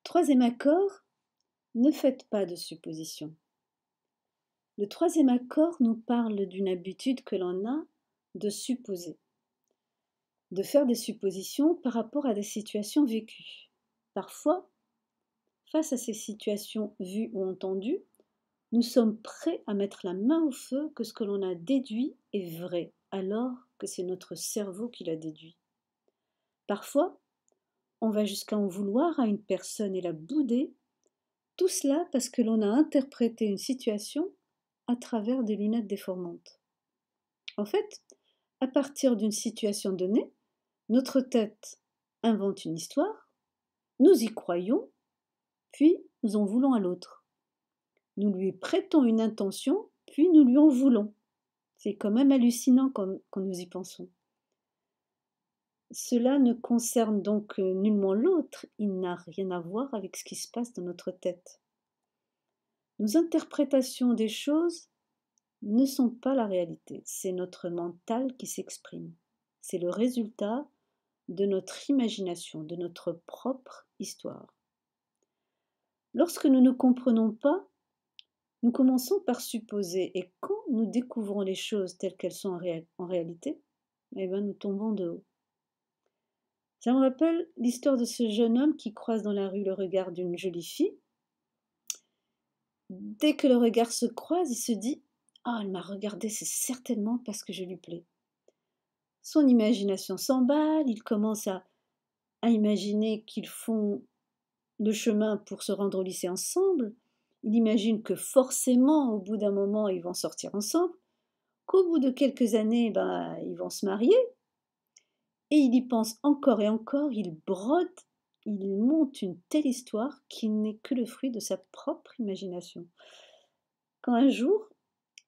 Troisième accord, ne faites pas de suppositions. Le troisième accord nous parle d'une habitude que l'on a de supposer, de faire des suppositions par rapport à des situations vécues. Parfois, face à ces situations vues ou entendues, nous sommes prêts à mettre la main au feu que ce que l'on a déduit est vrai, alors que c'est notre cerveau qui l'a déduit. Parfois, on va jusqu'à en vouloir à une personne et la bouder, tout cela parce que l'on a interprété une situation à travers des lunettes déformantes. En fait, à partir d'une situation donnée, notre tête invente une histoire, nous y croyons, puis nous en voulons à l'autre. Nous lui prêtons une intention, puis nous lui en voulons. C'est quand même hallucinant quand nous y pensons. Cela ne concerne donc nullement l'autre, il n'a rien à voir avec ce qui se passe dans notre tête. Nos interprétations des choses ne sont pas la réalité, c'est notre mental qui s'exprime. C'est le résultat de notre imagination, de notre propre histoire. Lorsque nous ne comprenons pas, nous commençons par supposer, et quand nous découvrons les choses telles qu'elles sont en réalité, nous tombons de haut. Ça me rappelle l'histoire de ce jeune homme qui croise dans la rue le regard d'une jolie fille. Dès que le regard se croise, il se dit « Ah, elle m'a regardé, c'est certainement parce que je lui plais ». Son imagination s'emballe, il commence à imaginer qu'ils font le chemin pour se rendre au lycée ensemble. Il imagine que forcément, au bout d'un moment, ils vont sortir ensemble, qu'au bout de quelques années, ils vont se marier. Et il y pense encore et encore, il brode, il monte une telle histoire qui n'est que le fruit de sa propre imagination. Quand un jour,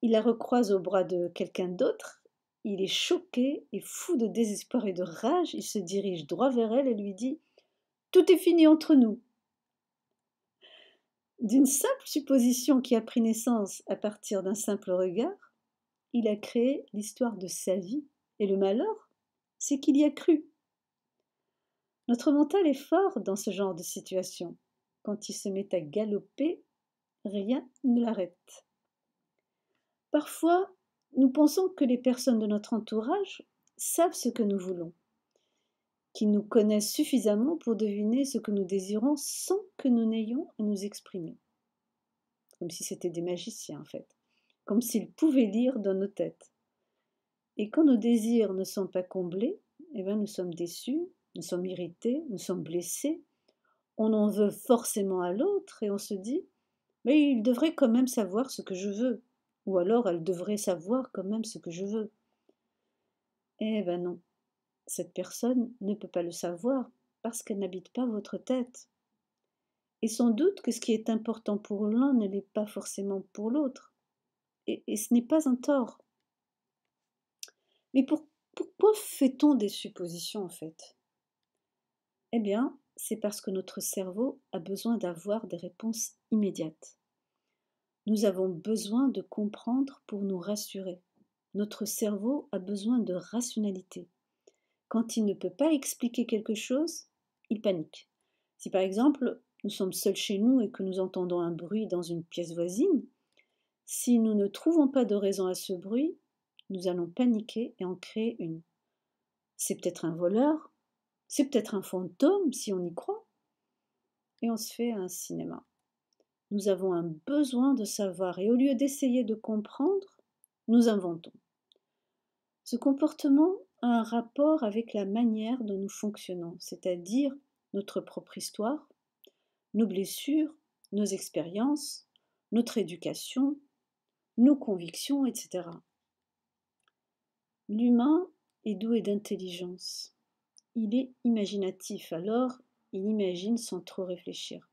il la recroise au bras de quelqu'un d'autre, il est choqué et fou de désespoir et de rage, il se dirige droit vers elle et lui dit « Tout est fini entre nous ». D'une simple supposition qui a pris naissance à partir d'un simple regard, il a créé l'histoire de sa vie. Et le malheur, c'est qu'il y a cru. Notre mental est fort dans ce genre de situation. Quand il se met à galoper, rien ne l'arrête. Parfois, nous pensons que les personnes de notre entourage savent ce que nous voulons, qu'ils nous connaissent suffisamment pour deviner ce que nous désirons sans que nous n'ayons à nous exprimer. Comme si c'était des magiciens en fait, comme s'ils pouvaient lire dans nos têtes. Et quand nos désirs ne sont pas comblés, nous sommes déçus, nous sommes irrités, nous sommes blessés, on en veut forcément à l'autre et on se dit « mais il devrait quand même savoir ce que je veux » ou alors elle devrait savoir quand même ce que je veux. Non, cette personne ne peut pas le savoir parce qu'elle n'habite pas votre tête. Et sans doute que ce qui est important pour l'un ne l'est pas forcément pour l'autre. Et ce n'est pas un tort. Mais pourquoi fait-on des suppositions en fait ? C'est parce que notre cerveau a besoin d'avoir des réponses immédiates. Nous avons besoin de comprendre pour nous rassurer. Notre cerveau a besoin de rationalité. Quand il ne peut pas expliquer quelque chose, il panique. Si par exemple, nous sommes seuls chez nous et que nous entendons un bruit dans une pièce voisine, si nous ne trouvons pas de raison à ce bruit, nous allons paniquer et en créer une. C'est peut-être un voleur, c'est peut-être un fantôme si on y croit. Et on se fait un cinéma. Nous avons un besoin de savoir et au lieu d'essayer de comprendre, nous inventons. Ce comportement a un rapport avec la manière dont nous fonctionnons, c'est-à-dire notre propre histoire, nos blessures, nos expériences, notre éducation, nos convictions, etc. L'humain est doué d'intelligence. Il est imaginatif, alors il imagine sans trop réfléchir.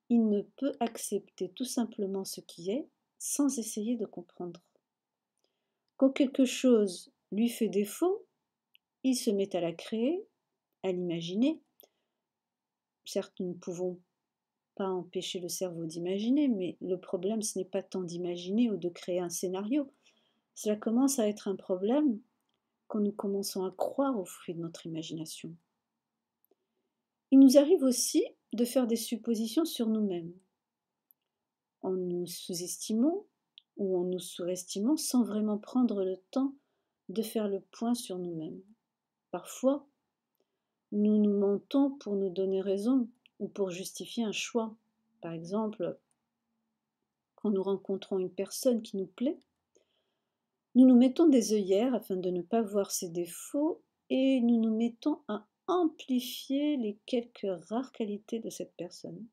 Il ne peut accepter tout simplement ce qui est sans essayer de comprendre. Quand quelque chose lui fait défaut, il se met à la créer, à l'imaginer. Certes, nous ne pouvons pas empêcher le cerveau d'imaginer, mais le problème, ce n'est pas tant d'imaginer ou de créer un scénario. Cela commence à être un problème quand nous commençons à croire aux fruits de notre imagination. Il nous arrive aussi de faire des suppositions sur nous-mêmes, en nous sous-estimant ou en nous surestimant sans vraiment prendre le temps de faire le point sur nous-mêmes. Parfois, nous nous mentons pour nous donner raison ou pour justifier un choix. Par exemple, quand nous rencontrons une personne qui nous plaît, nous nous mettons des œillères afin de ne pas voir ses défauts et nous nous mettons à amplifier les quelques rares qualités de cette personne.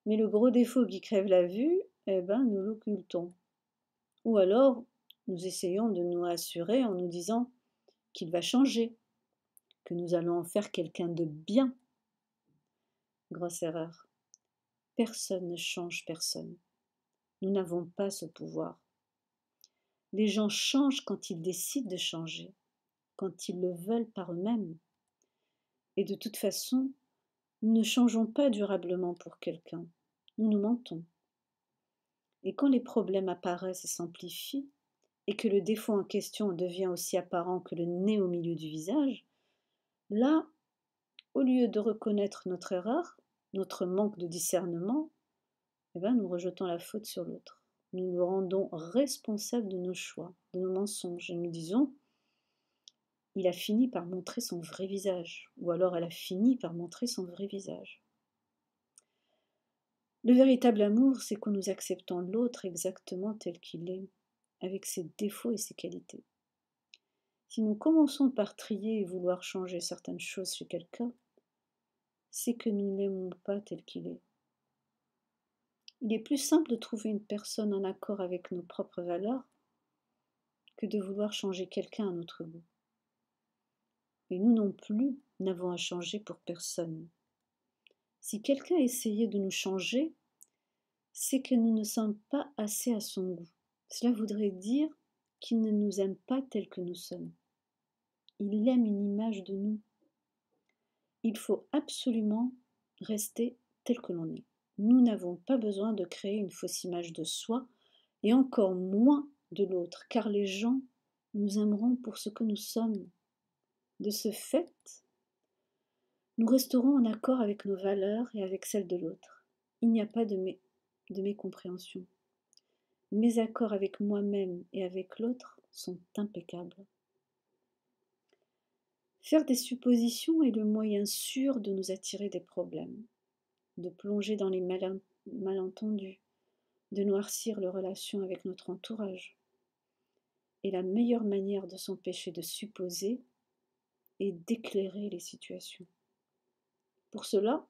Mais le gros défaut qui crève la vue, nous l'occultons. Ou alors, nous essayons de nous rassurer en nous disant qu'il va changer, que nous allons en faire quelqu'un de bien. Grosse erreur. Personne ne change personne. Nous n'avons pas ce pouvoir. Les gens changent quand ils décident de changer, quand ils le veulent par eux-mêmes. Et de toute façon, nous ne changeons pas durablement pour quelqu'un. Nous nous mentons. Et quand les problèmes apparaissent et s'amplifient, et que le défaut en question devient aussi apparent que le nez au milieu du visage, là, au lieu de reconnaître notre erreur, notre manque de discernement, nous rejetons la faute sur l'autre. Nous nous rendons responsables de nos choix, de nos mensonges, et nous disons « il a fini par montrer son vrai visage » ou alors « elle a fini par montrer son vrai visage ». Le véritable amour, c'est quand nous acceptons l'autre exactement tel qu'il est, avec ses défauts et ses qualités. Si nous commençons par trier et vouloir changer certaines choses chez quelqu'un, c'est que nous ne l'aimons pas tel qu'il est. Il est plus simple de trouver une personne en accord avec nos propres valeurs que de vouloir changer quelqu'un à notre goût. Et nous non plus n'avons à changer pour personne. Si quelqu'un essayait de nous changer, c'est que nous ne sommes pas assez à son goût. Cela voudrait dire qu'il ne nous aime pas tels que nous sommes. Il aime une image de nous. Il faut absolument rester tel que l'on est. Nous n'avons pas besoin de créer une fausse image de soi et encore moins de l'autre, car les gens nous aimeront pour ce que nous sommes. De ce fait, nous resterons en accord avec nos valeurs et avec celles de l'autre. Il n'y a pas de mécompréhension. Mes accords avec moi-même et avec l'autre sont impeccables. Faire des suppositions est le moyen sûr de nous attirer des problèmes, de plonger dans les malentendus, de noircir les relations avec notre entourage. Et la meilleure manière de s'empêcher de supposer est d'éclairer les situations. Pour cela,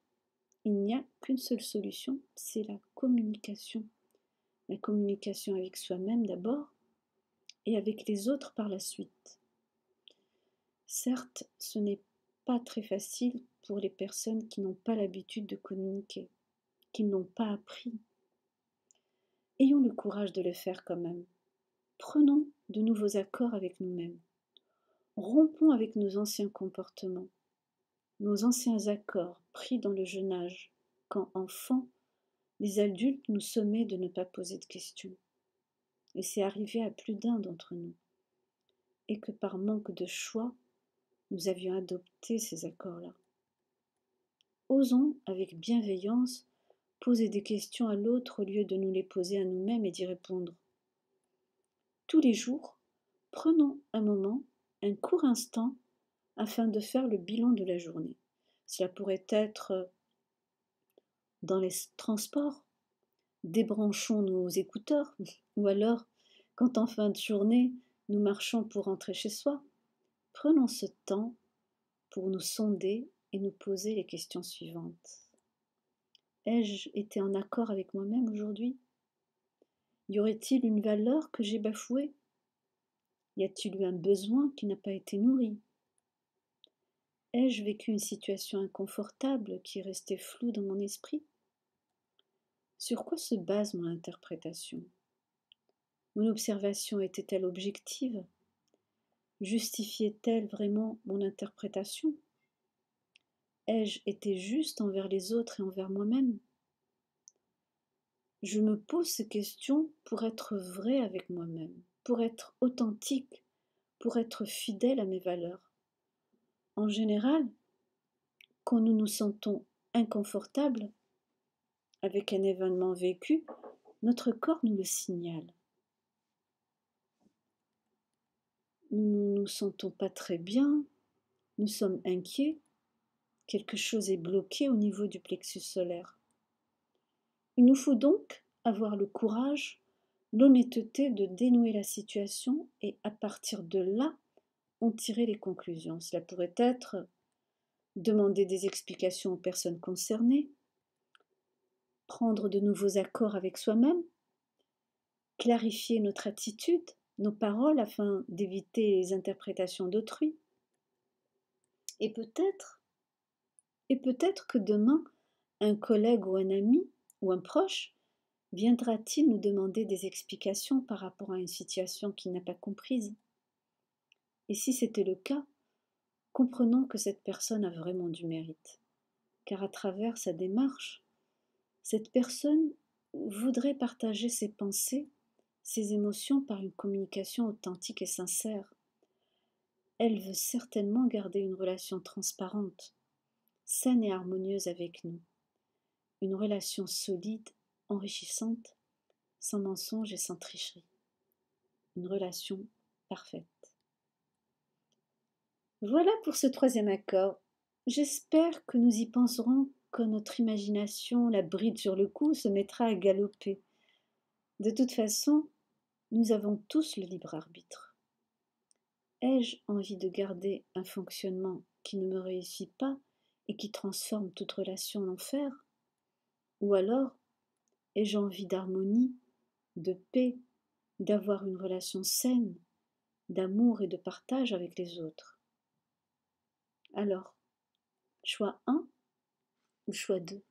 il n'y a qu'une seule solution, c'est la communication. La communication avec soi-même d'abord et avec les autres par la suite. Certes, ce n'est pas très facile pour les personnes qui n'ont pas l'habitude de communiquer, qui n'ont pas appris. Ayons le courage de le faire quand même. Prenons de nouveaux accords avec nous-mêmes. Rompons avec nos anciens comportements, nos anciens accords pris dans le jeune âge, quand enfants, les adultes nous sommaient de ne pas poser de questions. Et c'est arrivé à plus d'un d'entre nous. Et que par manque de choix, nous avions adopté ces accords-là. Osons, avec bienveillance, poser des questions à l'autre au lieu de nous les poser à nous-mêmes et d'y répondre. Tous les jours, prenons un moment, un court instant, afin de faire le bilan de la journée. Cela pourrait être dans les transports, débranchons nos écouteurs, ou alors, quand en fin de journée, nous marchons pour rentrer chez soi, prenons ce temps pour nous sonder et nous poser les questions suivantes. Ai-je été en accord avec moi-même aujourd'hui? Y aurait-il une valeur que j'ai bafouée? Y a-t-il eu un besoin qui n'a pas été nourri? Ai-je vécu une situation inconfortable qui est restée floue dans mon esprit? Sur quoi se base mon interprétation? Mon observation était-elle objective? Justifiait-elle vraiment mon interprétation? Ai-je été juste envers les autres et envers moi-même? Je me pose ces questions pour être vrai avec moi-même, pour être authentique, pour être fidèle à mes valeurs. En général, quand nous nous sentons inconfortable avec un événement vécu, notre corps nous le signale. Nous ne nous sentons pas très bien, nous sommes inquiets, quelque chose est bloqué au niveau du plexus solaire. Il nous faut donc avoir le courage, l'honnêteté de dénouer la situation et à partir de là, en tirer les conclusions. Cela pourrait être demander des explications aux personnes concernées, prendre de nouveaux accords avec soi-même, clarifier notre attitude, nos paroles afin d'éviter les interprétations d'autrui. Et peut-être que demain, un collègue ou un ami ou un proche viendra-t-il nous demander des explications par rapport à une situation qu'il n'a pas comprise. Et si c'était le cas, comprenons que cette personne a vraiment du mérite, car à travers sa démarche, cette personne voudrait partager ses pensées, ses émotions par une communication authentique et sincère. Elle veut certainement garder une relation transparente, saine et harmonieuse avec nous, une relation solide, enrichissante, sans mensonge et sans tricherie, une relation parfaite. Voilà pour ce troisième accord. J'espère que nous y penserons quand notre imagination, la bride sur le cou, se mettra à galoper. De toute façon, nous avons tous le libre arbitre. Ai-je envie de garder un fonctionnement qui ne me réussit pas et qui transforme toute relation en enfer? Ou alors, ai-je envie d'harmonie, de paix, d'avoir une relation saine, d'amour et de partage avec les autres? Alors, choix 1 ou choix 2?